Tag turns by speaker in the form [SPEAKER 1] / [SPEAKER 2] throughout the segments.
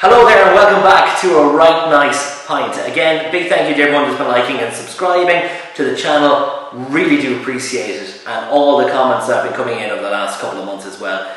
[SPEAKER 1] Hello there and welcome back to a right nice pint. Again, big thank you to everyone who's been liking and subscribing to the channel. Really do appreciate it, and all the comments that have been coming in over the last couple of months as well.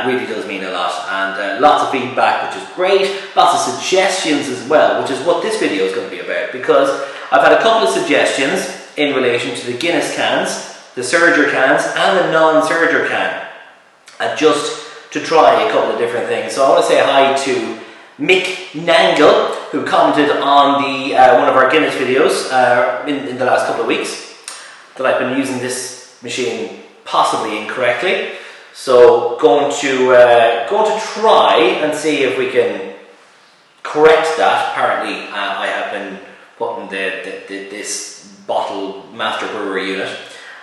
[SPEAKER 1] Really does mean a lot, and lots of feedback, which is great. Lots of suggestions as well, which is what this video is going to be about, because I've had a couple of suggestions in relation to the Guinness cans, the Serger cans and the non-Serger can, just to try a couple of different things. So I want to say hi to Mick Nangle, who commented on the one of our Guinness videos in the last couple of weeks, that I've been using this machine possibly incorrectly. So going to try and see if we can correct that. Apparently I have been putting this bottle master brewer unit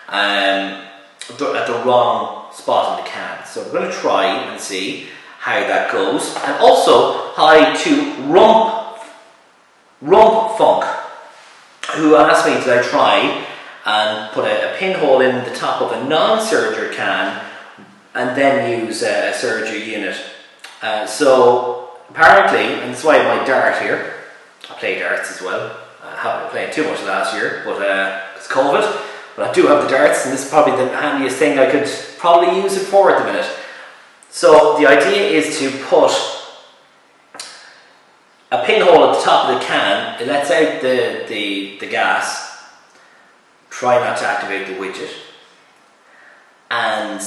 [SPEAKER 1] at the wrong spot in the can. So we're going to try and see how that goes. And also hi to Rump Funk, who asked me did I try and put a pinhole in the top of a non-Serger can and then use a Serger unit. So apparently, and that's why my dart here, I play darts as well. I haven't been playing too much last year, but it's COVID. But I do have the darts, and this is probably the handiest thing I could probably use it for at the minute. So the idea is to put a pinhole at the top of the can. It lets out the gas. Try not to activate the widget, and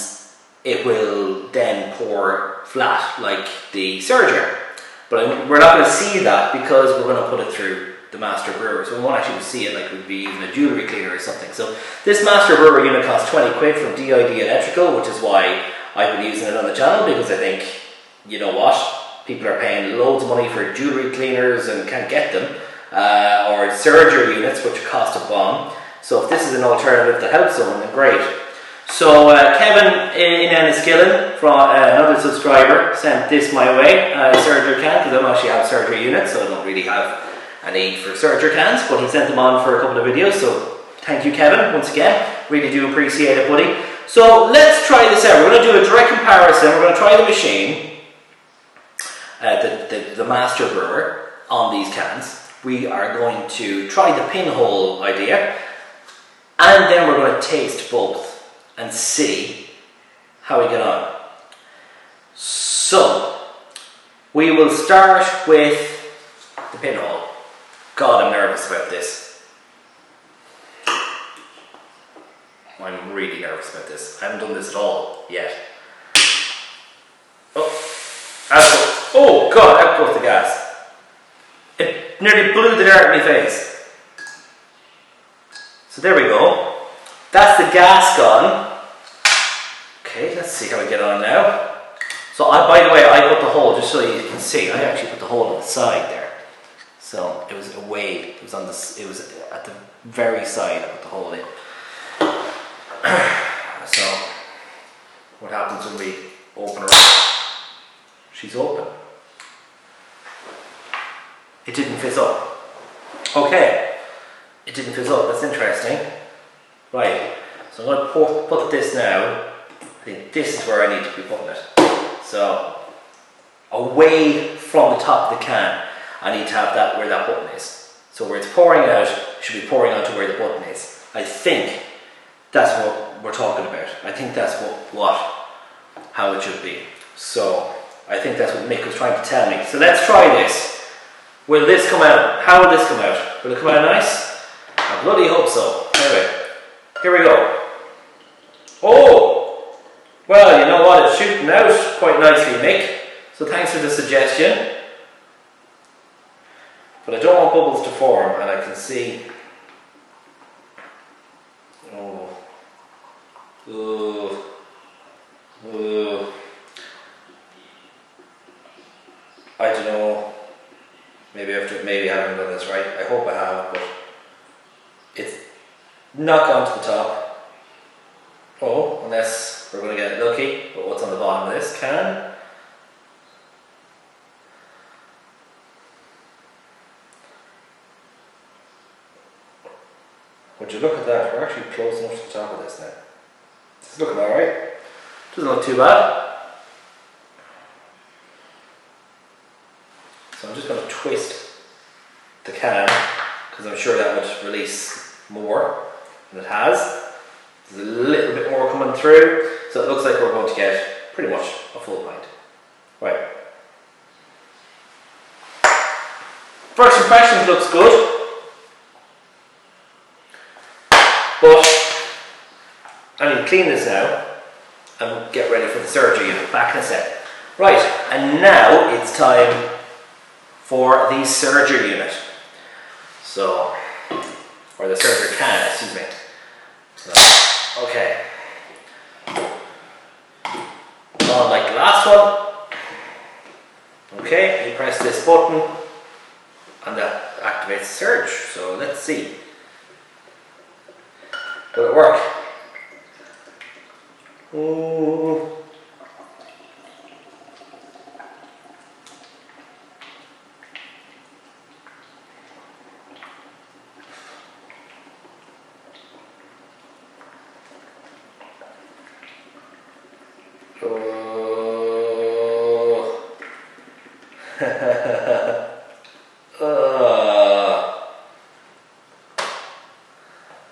[SPEAKER 1] it will then pour flat like the Serger. But we're not going to see that because we're going to put it through the master brewer, so we won't actually see it like we'd be using a jewellery cleaner or something. So this master brewer unit costs 20 quid from DID Electrical, which is why I've been using it on the channel, because I think, you know what, people are paying loads of money for jewellery cleaners and can't get them, or Serger units which cost a bomb. So if this is an alternative that helps someone, then great. So Kevin in Enniskillen, from another subscriber, sent this my way, Serger can, because I don't actually have Serger units, so I don't really have a need for Serger cans, but he sent them on for a couple of videos, so thank you Kevin, once again, really do appreciate it, buddy. So let's try this out. We're going to do a direct comparison. We're going to try the machine, the master brewer, on these cans. We are going to try the pinhole idea, and then we're going to taste both and see how we get on. So we will start with the pinhole. God, I'm nervous about this. I'm really nervous about this. I haven't done this at all yet. Oh God, out goes the gas. It nearly blew the dart in my face. So there we go. That's the gas gone. Okay, let's see how we get on now. So by the way, I put the hole, just so you can see, I actually put the hole on the side there. So it was away. It was at the very side. I put the hole in. So what happens when we open her up? She's open. It didn't fizz up. Okay, it didn't fizz up. That's interesting. Right. So I'm going to put this now. I think this is where I need to be putting it. So away from the top of the can. I need to have that where that button is. So where it's pouring out, it should be pouring out to where the button is. I think that's what we're talking about. I think that's how it should be. So I think that's what Mick was trying to tell me. So let's try this. Will this come out? How will this come out? Will it come out nice? I bloody hope so. Anyway, here we go. Oh! Well, you know what? It's shooting out quite nicely, Mick. So thanks for the suggestion. But I don't want bubbles to form, and I can see. Oh. Ooh. Ooh. I don't know. Maybe I haven't done this right. I hope I have, but it's not gone to the top. Oh, unless we're going to get lucky. But what's on the bottom of this can? Would you look at that? We're actually close enough to the top of this now. It's looking alright. Doesn't look too bad. So I'm just going to twist the can because I'm sure that would release more than it has. There's a little bit more coming through, so it looks like we're going to get pretty much a full pint. Right. First impressions looks good, but I need to clean this now and get ready for the surgery unit. Back in a sec. Right, and now it's time for the surgery unit. So, or the surgery can, excuse me. So, okay. On like the last one. Okay, you press this button and that activates the surge. So let's see. Will it work? Ooh.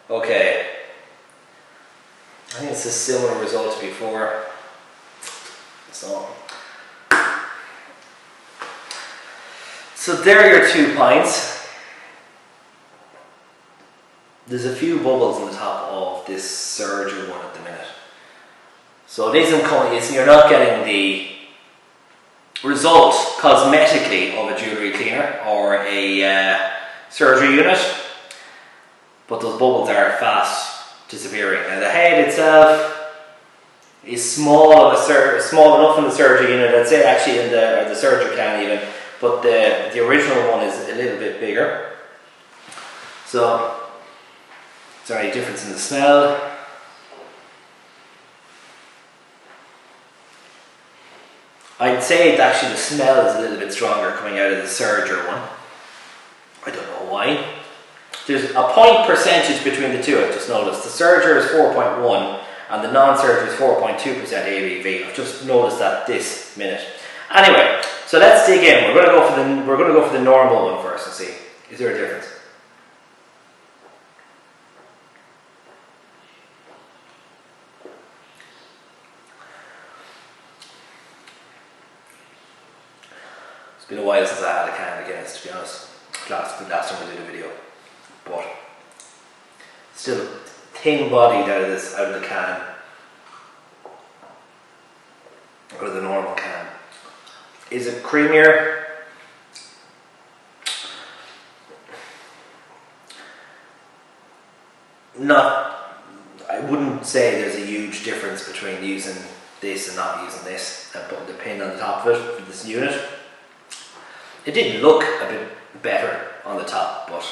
[SPEAKER 1] Okay. I think it's a similar result to before. So there are your 2 pints. There's a few bubbles on the top of this surgery one at the minute. So it isn't you're not getting the result cosmetically of a jewellery cleaner or a surgery unit, but those bubbles are fast disappearing. Now the head itself is small enough in the surgery unit, I'd say actually in the surgery can even, but the original one is a little bit bigger. So is there any difference in the smell? I'd say that actually the smell is a little bit stronger coming out of the surgery one. I don't know why. There's a point percentage between the two, I've just noticed. The surgery is 4.1 and the non-surgery is 4.2% ABV. I've just noticed that this minute. Anyway, so let's dig in. We're going to go for the normal one first and see. Is there a difference? It's been a while since I had a can of Guinness, to be honest. The last time I did a video. But still thin bodied out of the can. Out of the normal can. Is it creamier? I wouldn't say there's a huge difference between using this and not using this and putting the pin on the top of it for this unit. It did look a bit better on the top, but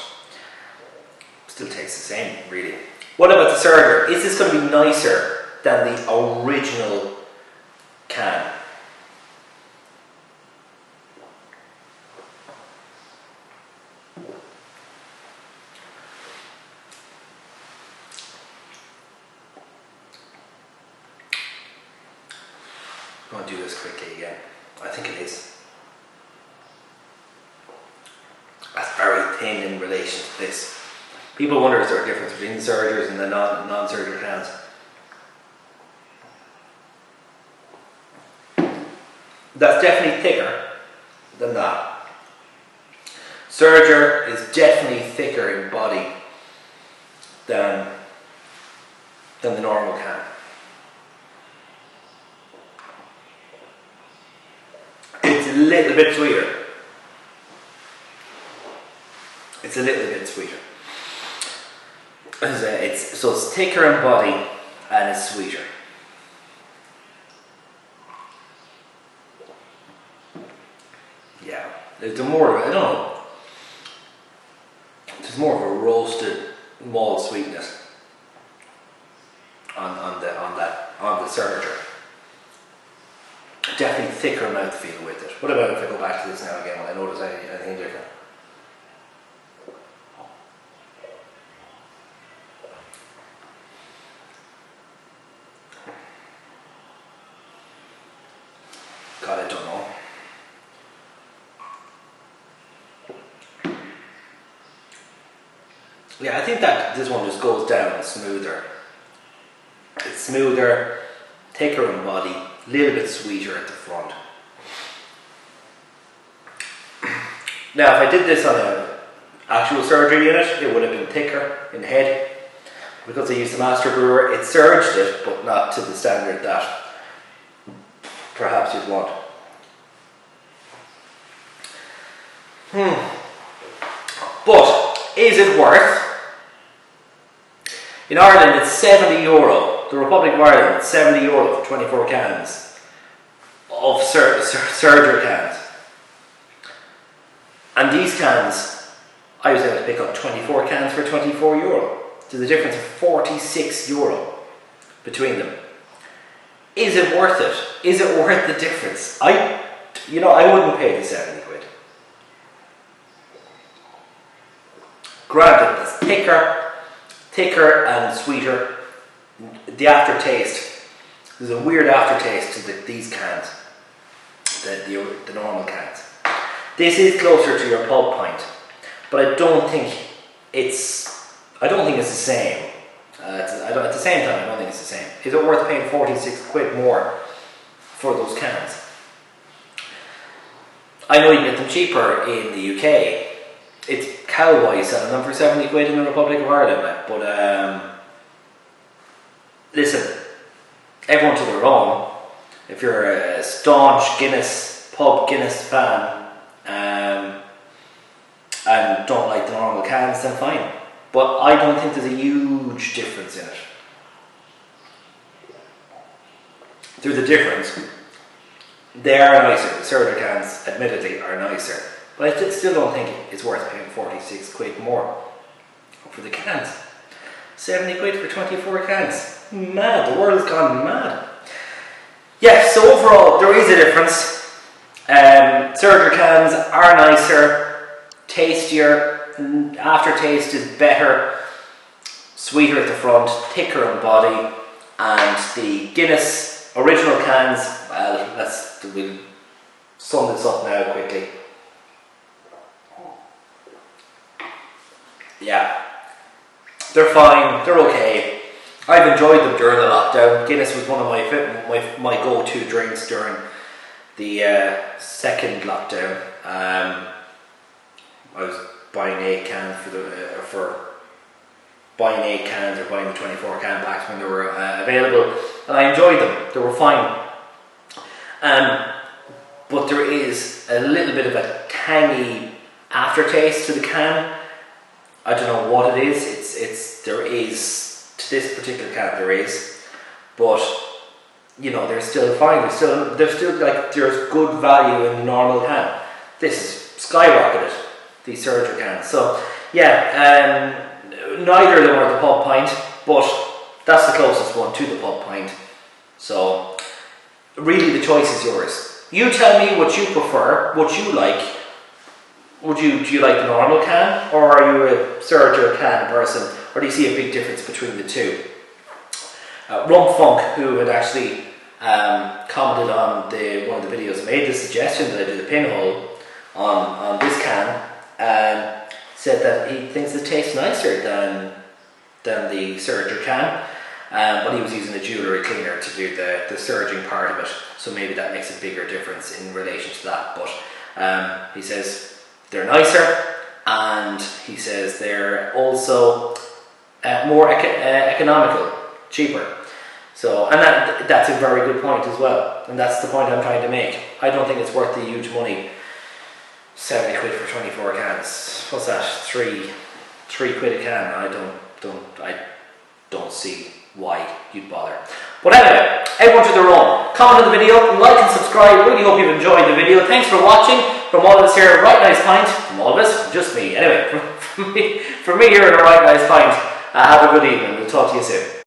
[SPEAKER 1] still tastes the same, really. What about the surgery? Is this going to be nicer than the original can? I'm going to do this quickly again. I think it is. That's very thin in relation to this. People wonder, is there a difference between the surgeries and the non-surgery cans? That's definitely thicker than that. Surger is definitely thicker in body than the normal can. It's a little bit sweeter. It's a little bit sweeter. So it's thicker in body and it's sweeter. Yeah, there's more of I don't know. There's more of a roasted malt sweetness on the surger. Definitely thicker mouthfeel with it. What about if I go back to this now again? Will I notice anything different? God, I don't know. Yeah, I think that this one just goes down smoother. It's smoother, thicker in body, a little bit sweeter at the front. Now, if I did this on an actual surgery unit, it would have been thicker in the head. Because I used the master brewer, it surged it, but not to the standard that perhaps you'd want. But is it worth? In Ireland, it's €70. The Republic of Ireland, it's €70 for 24 cans of surgery cans. And these cans, I was able to pick up 24 cans for €24. There's a difference of €46 between them. Is it worth it? Is it worth the difference? I wouldn't pay the 70 quid. Granted, it's thicker and sweeter. The aftertaste, there's a weird aftertaste to these cans, the normal cans. This is closer to your pub pint, but I don't think it's the same. At the same time, I don't think it's the same. Is it worth paying 46 quid more for those cans? I know you can get them cheaper in the UK. It's Cowboy selling them for 70 quid in the Republic of Ireland. But listen, everyone to their own. If you're a staunch pub Guinness fan and don't like the normal cans, then fine. But I don't think there's a huge difference in it. There's a difference. They are nicer. The soda cans, admittedly, are nicer. But I still don't think it's worth paying 46 quid more for the cans. 70 quid for 24 cans. Mad. The world's gone mad. Yeah, so overall, there is a difference. Surgery cans are nicer, tastier. Aftertaste is better, sweeter at the front, thicker in body, and the Guinness original cans, we'll sum this up now quickly. Yeah, they're fine, they're okay. I've enjoyed them during the lockdown. Guinness was one of my go-to drinks during the second lockdown. I was buying 8 cans buying 8 cans or buying the 24 can packs when they were available, and I enjoyed them. They were fine. But there is a little bit of a tangy aftertaste to the can. I don't know what it is. There is to this particular can there is, but they're still fine. They're still like there's good value in the normal can. This is skyrocketed. These surgery cans. So yeah, neither of them are the pub pint, but that's the closest one to the pub pint. So really the choice is yours. You tell me what you prefer, what you like. Do you like the normal can, or are you a surgery can person, or do you see a big difference between the two? Rum Funk, who had actually commented on one of the videos, made the suggestion that I do the pinhole on this can. Said that he thinks it tastes nicer than the surgery can, but he was using a jewellery cleaner to do the surging part of it, so maybe that makes a bigger difference in relation to that. But he says they're nicer, and he says they're also more economical, cheaper. So, and that's a very good point as well, and that's the point I'm trying to make. I don't think it's worth the huge money. 70 quid for 24 cans. What's that? Three quid a can. I don't see why you'd bother. But anyway, everyone to their own. Comment on the video, like and subscribe. Really hope you've enjoyed the video. Thanks for watching. From all of us here at Right Nice Pint. From all of us, just me. Anyway, from me here at a Right Nice Pint. Have a good evening. We'll talk to you soon.